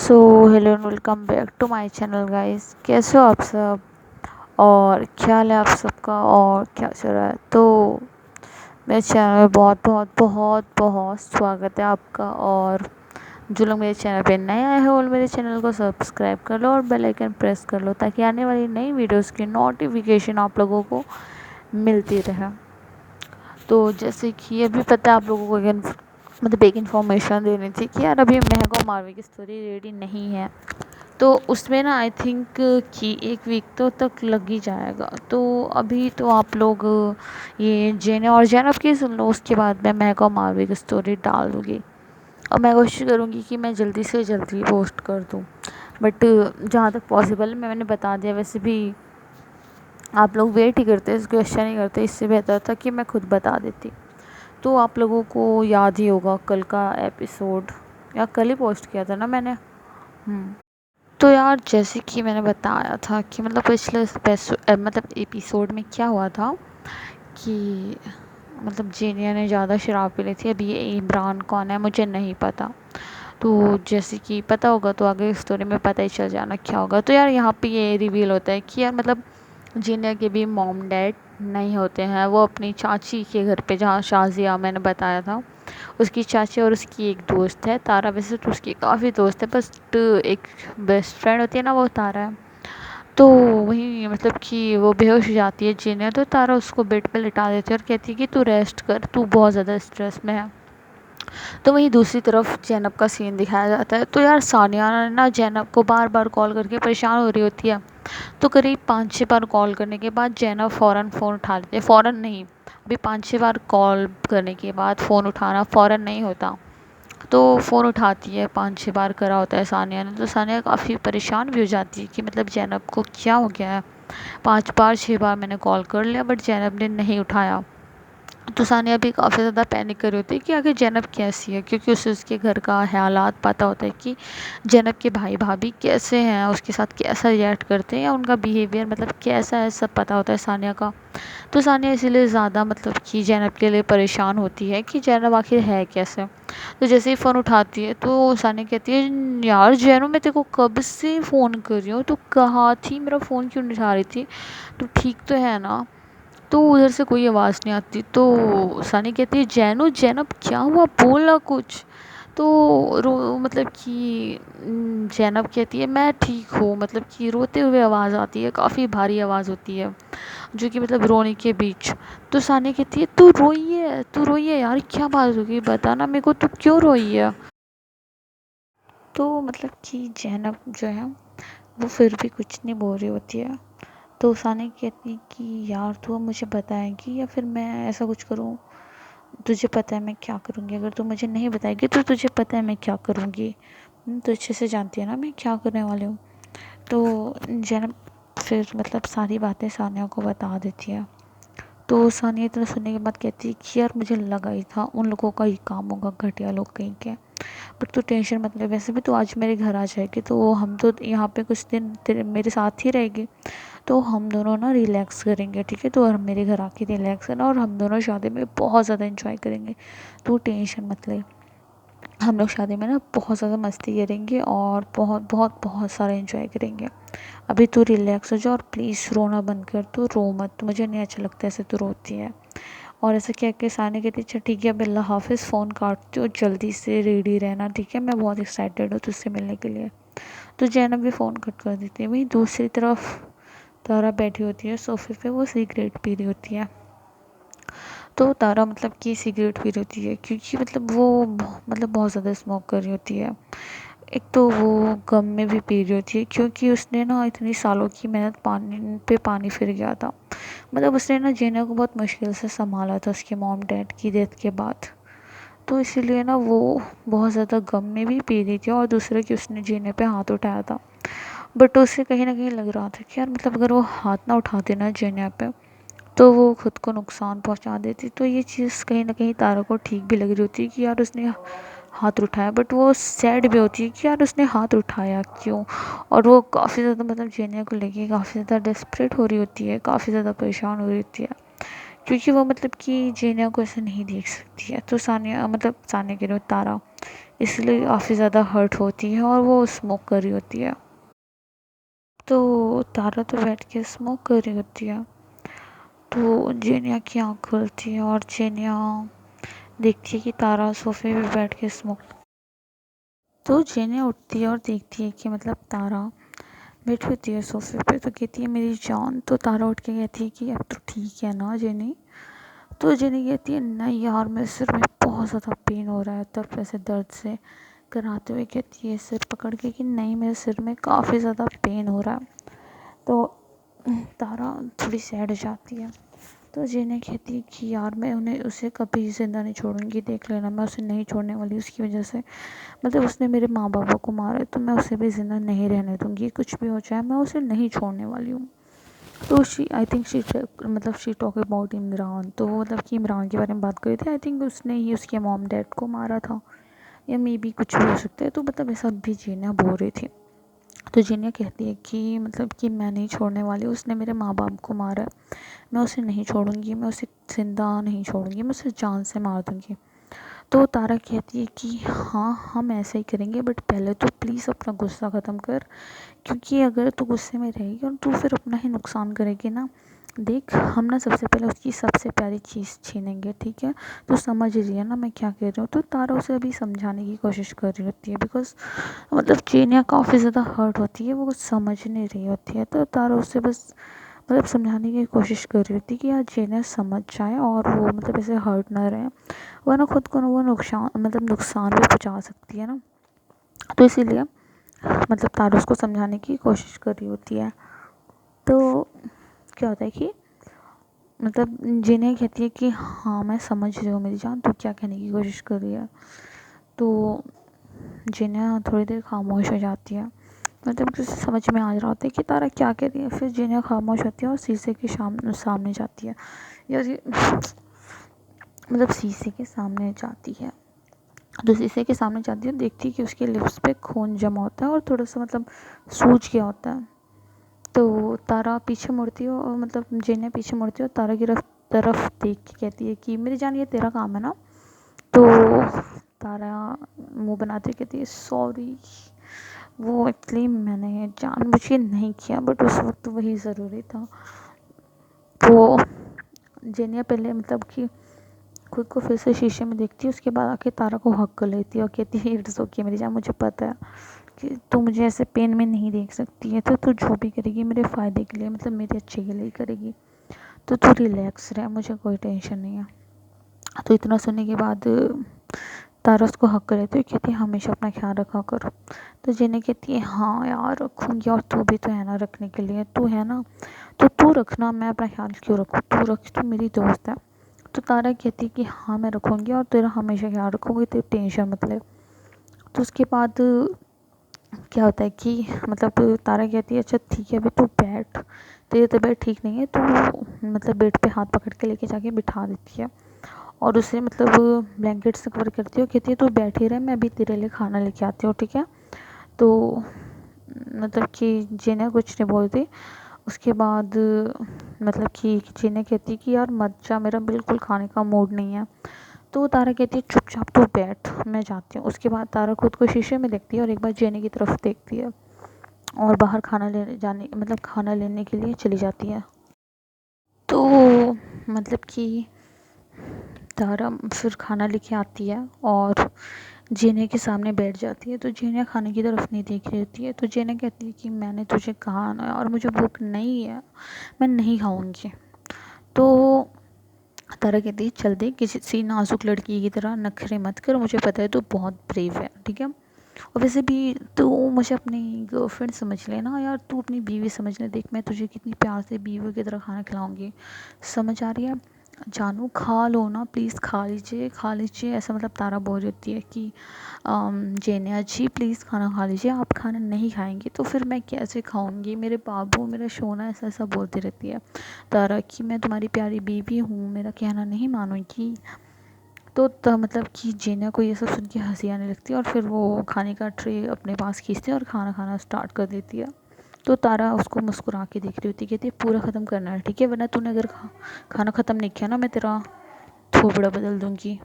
So hello and welcome back to my channel guys. कैसे हो आप सब और क्या हाल है आप सबका और क्या चल रहा है। तो मेरे चैनल में बहुत बहुत बहुत बहुत स्वागत है आपका। और जो लोग मेरे चैनल पे नए आए हो और मेरे चैनल को सब्सक्राइब कर लो और बेल आइकन प्रेस कर लो ताकि आने वाली नई वीडियोस की नोटिफिकेशन आप लोगों को मिलती रहे। तो जैसे कि अभी पता है आप लोगों को मतलब एक इन्फॉर्मेशन देनी थी कि यार अभी महको मारवे की स्टोरी रेडी नहीं है। तो उसमें ना आई थिंक कि एक वीक तो तक लग ही जाएगा। तो अभी तो आप लोग ये जेने और जैनब की सुन लो, उसके बाद मैं महको मारवे की स्टोरी डाल दूँगी और मैं कोशिश करूँगी कि मैं जल्दी से जल्दी पोस्ट कर दूँ। बट जहाँ तक पॉसिबल है मैंने बता दिया। वैसे भी आप लोग वेट ही करते, इस क्वेश्चन ही करते, इससे बेहतर था कि मैं खुद बता देती। तो आप लोगों को याद ही होगा कल का एपिसोड, या कल ही पोस्ट किया था ना मैंने। तो यार जैसे कि मैंने बताया था कि मतलब पिछले मतलब एपिसोड में क्या हुआ था कि मतलब जीनिया ने ज़्यादा शराब पी ली थी। अभी ये इमरान कौन है मुझे नहीं पता। तो जैसे कि पता होगा तो आगे स्टोरी में पता ही चल जाना क्या होगा। तो यार यहाँ पे ये रिवील होता है कि यार मतलब जीनिया के भी मॉम डैड नहीं होते हैं। वो अपनी चाची के घर पे, जहाँ शाजिया मैंने बताया था, उसकी चाची और उसकी एक दोस्त है तारा। वैसे तो उसकी काफ़ी दोस्त है, बस एक बेस्ट फ्रेंड होती है ना, वो तारा है। तो वही मतलब कि वो बेहोश हो जाती है जीनिया। तो तारा उसको बेड पे लिटा देती है और कहती है कि तू रेस्ट कर, तू बहुत ज़्यादा स्ट्रेस में है। तो वहीं दूसरी तरफ जैनब का सीन दिखाया जाता है। तो यार सानिया ना जैनब को बार बार कॉल करके परेशान हो रही होती है। तो करीब 5-6 बार कॉल करने के बाद जैनब फ़ौरन फ़ोन उठा लेती है। फ़ौरन नहीं, अभी 5-6 बार कॉल करने के बाद फ़ोन उठाना फ़ौरन नहीं होता। तो फ़ोन उठाती है, 5-6 बार करा होता है सानिया ने। तो सानिया काफ़ी परेशान भी हो जाती है कि मतलब जैनब को क्या हो गया है। 5 बार 6 बार मैंने कॉल कर लिया बट जैनब ने नहीं उठाया। तो सानिया भी काफ़ी ज़्यादा पैनिक कर रही होती है कि आखिर जैनब कैसी है, क्योंकि उसे उसके घर का हालात पता होता है कि जैनब के भाई भाभी कैसे हैं, उसके साथ कैसा रिएक्ट करते हैं या उनका बिहेवियर मतलब कैसा है, सब पता होता है सानिया का। तो सानिया इसीलिए ज़्यादा मतलब कि जैनब के लिए परेशान होती है कि जैनब आखिर है कैसे। तो जैसे ही फ़ोन उठाती है तो सानिया कहती है यार जैनब मैं तेरे को कब से फ़ोन कर रही हूँ, तू कहाँ थी, मेरा फ़ोन क्यों नहीं उठा रही थी, तू ठीक तो है ना। तो उधर से कोई आवाज़ नहीं आती। तो सानी कहती है जैनू जैनब क्या हुआ, बोला कुछ। तो रो मतलब कि जैनब कहती है मैं ठीक हूँ, मतलब कि रोते हुए आवाज़ आती है, काफ़ी भारी आवाज़ होती है जो कि मतलब रोने के बीच। तो सानी कहती है तू रोई है, तू रोई है यार, क्या बात हो गई बता ना मेरे को, तू क्यों रोई है। तो मतलब कि जैनब जो है वो फिर भी कुछ नहीं बोल रही होती है। तो सानी कहती है कि यार तू अब मुझे बताएगी या फिर मैं ऐसा कुछ करूँ, तुझे पता है मैं क्या करूँगी, अगर तू मुझे नहीं बताएगी तो तुझे पता है मैं क्या करूँगी। तो अच्छे से जानती है ना मैं क्या करने वाली हूँ। तो जैनब फिर मतलब सारी बातें सानिया को बता देती है। तो सानिया इतना सुनने के बाद कहती है कि यार मुझे लगा ही था उन लोगों का ही काम होगा, घटिया लोग कहीं के। बट तू टेंशन मत ले, वैसे भी तो आज मेरे घर आ जाएगी तो हम तो यहाँ पे कुछ दिन तेरे मेरे साथ ही रहेगी। तो हम दोनों ना रिलैक्स करेंगे, ठीक है। तो और मेरे घर आके रिलैक्स करना और हम दोनों शादी में बहुत ज़्यादा एंजॉय करेंगे। तो टेंशन मत ले, हम लोग शादी में ना बहुत ज़्यादा मस्ती करेंगे और बहुत बहुत बहुत सारा एंजॉय करेंगे। अभी तू रिलैक्स हो जा और प्लीज़ रोना बंद कर, तू रो मत, मुझे नहीं अच्छा लगता ऐसे तू रोती है। और ऐसा क्या कि सानी कहती अच्छा ठीक है अब अल्लाह हाफिज़, फ़ोन काटती हूँ, जल्दी से रेडी रहना, ठीक है, मैं बहुत एक्साइटेड हूँ तुझसे मिलने के लिए। तो जैनब भी फ़ोन कट कर देती है। वहीं दूसरी तरफ तारा बैठी होती है सोफे पे, वो सिगरेट पी रही होती है। तो तारा मतलब कि सिगरेट पी रही होती है क्योंकि मतलब वो मतलब बहुत ज़्यादा स्मोक कर रही होती है। एक तो वो गम में भी पी रही होती है क्योंकि उसने ना इतनी सालों की मेहनत पानी पे पानी फिर गया था। मतलब उसने ना जीना को बहुत मुश्किल से संभाला था उसके मॉम डैड की डेथ के बाद। तो इसीलिए ना वो बहुत ज़्यादा गम में भी पी रही थी और दूसरे की उसने जीने पे हाथ उठाया था। बट उसे कहीं ना कहीं लग रहा था कि यार मतलब अगर वो हाथ ना उठाती ना जीने पे तो वो खुद को नुकसान पहुंचा देती। तो ये चीज़ कहीं ना कहीं तारा को ठीक भी लग रही होती है कि यार उसने हाथ उठाया, बट वो सैड भी होती है कि यार उसने हाथ उठाया क्यों। और वो काफ़ी ज़्यादा मतलब जेनिया को लेके काफ़ी ज़्यादा डेस्परेट हो रही होती है, काफ़ी ज़्यादा परेशान हो रही होती है क्योंकि वो मतलब कि जेनिया को ऐसे नहीं देख सकती है। तो सानिया मतलब सानिया के लिए तारा इसलिए काफ़ी ज़्यादा हर्ट होती है और वो स्मोक कर रही होती है। तो तारा तो बैठ के स्मोक कर रही होती है। तो जेनिया की आँख खुलती है और जेनिया देखती है कि तारा सोफे पे बैठ के स्मोक। तो जेनिया उठती है और देखती है कि मतलब तारा बैठी होती है सोफे पे। तो कहती है मेरी जान। तो तारा उठ के कहती है कि अब तो ठीक है ना जेनी। तो जेनी कहती है नहीं यार, मेरे सिर में बहुत ज़्यादा पेन हो रहा है, तब ऐसे दर्द से कराते हुए कहती है सिर पकड़ के कि नहीं, मेरे सिर में काफ़ी ज़्यादा पेन हो रहा है। तो तारा थोड़ी सैड हो जाती है। तो जेने कहती है कि यार मैं उसे कभी ज़िंदा नहीं छोड़ूंगी, देख लेना, मैं उसे नहीं छोड़ने वाली उसकी वजह से। मतलब उसने मेरे माँ बाबा को मारा है तो मैं उसे भी ज़िंदा नहीं रहने दूंगी, कुछ भी हो जाए मैं उसे नहीं छोड़ने वाली हूँ। तो she I think she talk about Imran. तो मतलब कि इमरान के बारे में बात करी थी। आई थिंक उसने ही उसके मॉम डैड को मारा था, या मे बी कुछ भी हो सकता है। तो मतलब ऐसा भी जीना बोल रही थी। तो जीनिया कहती है कि मतलब कि मैं नहीं छोड़ने वाली, उसने मेरे माँ बाप को मारा है, मैं उसे नहीं छोड़ूंगी, मैं उसे ज़िंदा नहीं छोड़ूंगी, मैं उसे जान से मार दूंगी। तो तारा कहती है कि हाँ हम ऐसे ही करेंगे, बट पहले तो प्लीज़ अपना गुस्सा ख़त्म कर, क्योंकि अगर तू गुस्से में रहेगी और तू फिर अपना ही नुकसान करेगी ना। देख हम ना सबसे पहले उसकी सबसे प्यारी चीज़ छीनेंगे, ठीक है। तो समझ रही है ना मैं क्या कह रही हूँ। तो तारा उसे अभी समझाने की कोशिश कर रही होती है, बिकॉज मतलब चीनिया काफ़ी ज़्यादा हर्ट होती है, वो कुछ समझ नहीं रही होती है। तो तारा उससे बस मतलब समझाने की कोशिश कर रही होती है कि यार चीनिया समझ जाए और वो मतलब ऐसे हर्ट ना रहे, वरना खुद को ना वो नुकसान भी पहुँचा सकती है ना। तो इसीलिए मतलब तारा उसको समझाने की कोशिश कर रही होती है। तो क्या होता है कि मतलब जिन्हें कहती है कि हाँ मैं समझ रही हूँ मेरी जान, तू क्या कहने की कोशिश कर रही है। तो जिन्हें थोड़ी देर खामोश हो जाती है, मतलब उसे समझ में आ रहा होता है कि तारा क्या कह रही है। फिर जिन्हें खामोश होती है और शीशे के सामने जाती है, या मतलब शीशे के सामने जाती है। तो शीशे के सामने जाती है, देखती है कि उसके लिप्स पे खून जमा होता है और थोड़ा सा मतलब सूज गया होता है। तो तारा पीछे मुड़ती है और मतलब जिन्हें पीछे मुड़ती है और तारा की तरफ देख के कहती है कि मेरी जान ये तेरा काम है ना। तो तारा मुंह बनाते हुए कहती है सॉरी, वो एक्चुअली मैंने जानबूझ के नहीं किया, बट उस वक्त वही ज़रूरी था। तो जेनिया पहले मतलब कि खुद को फिर से शीशे में देखती है, उसके बाद आके तारा को हक कर लेती है और कहती है इट्स ओके मेरी जान, मुझे पता है कि तू मुझे ऐसे पेन में नहीं देख सकती है, तो तू जो भी करेगी मेरे फ़ायदे के लिए, मतलब मेरे अच्छे के लिए करेगी। तो तू रिलैक्स रह, मुझे कोई टेंशन नहीं है। तो इतना सुनने के बाद तारा उसको हक कर लेती है, कहती है हमेशा अपना ख्याल रखा करो। तो जेने कहती है हाँ यार रखूँगी, और तू भी तो है ना रखने के लिए, तू है ना, तो तू रखना, मैं अपना ख्याल क्यों रखूँ, तू रख, तू मेरी दोस्त है। तो तारा कहती है कि हाँ मैं रखूँगी और तेरा हमेशा ख्याल रखूँगी, तेरी टेंशन मत ले। तो उसके बाद क्या होता है कि मतलब तारा कहती है अच्छा ठीक है अभी तू बैठ, तेरी तबीयत ठीक नहीं है। तो मतलब बेड पे हाथ पकड़ के लेके जाके बिठा देती है और उसे मतलब ब्लैंकेट से कवर करती है और कहती है तू बैठ ही रहे, मैं अभी तेरे लिए खाना लेके आती हूँ, ठीक है। तो मतलब कि जीना कुछ नहीं बोलती। उसके बाद मतलब कि जीना कहती कि यार मत जा, मेरा बिल्कुल खाने का मूड नहीं है। तो तारा कहती है चुपचाप तू बैठ, मैं जाती हूँ। उसके बाद तारा खुद को शीशे में देखती है और एक बार जेनी की तरफ देखती है और बाहर खाना लेने के लिए चली जाती है। तो मतलब कि तारा फिर खाना लेके आती है और जेने के सामने बैठ जाती है। तो जेने खाने की तरफ नहीं देख रही होती है। तो जेने कहती है कि मैंने तुझे कहा ना और मुझे भूख नहीं है, मैं नहीं खाऊंगी। तो तारा कहती है चल दे, किसी नाजुक लड़की की तरह नखरे मत कर, मुझे पता है तू बहुत ब्रेव है, ठीक है। और वैसे भी तू मुझे अपनी गर्लफ्रेंड समझ लेना यार, तू अपनी बीवी समझ ले, देख मैं तुझे कितनी प्यार से बीवी की तरह खाना खिलाऊंगी, समझ आ रही है। जानू खा लो ना प्लीज़, खा लीजिए खा लीजिए, ऐसा मतलब तारा बोल रही होती है कि जेनिया जी प्लीज़ खाना खा लीजिए, आप खाना नहीं खाएंगे तो फिर मैं कैसे खाऊंगी, मेरे बाबू मेरा सोना, ऐसा ऐसा बोलती रहती है तारा कि मैं तुम्हारी प्यारी बीवी हूँ, मेरा कहना नहीं मानूंगी। तो मतलब कि जेनिया को ये सब सुन के हंसी आने लगती है और फिर वो खाने का ट्रे अपने पास खींचती है और खाना खाना स्टार्ट कर देती है। तो तारा उसको मुस्कुरा के देख रही होती है, कहती है पूरा ख़त्म करना है ठीक है, वरना तूने अगर खाना ख़त्म नहीं किया ना मैं तेरा थोबड़ा बदल दूँगी।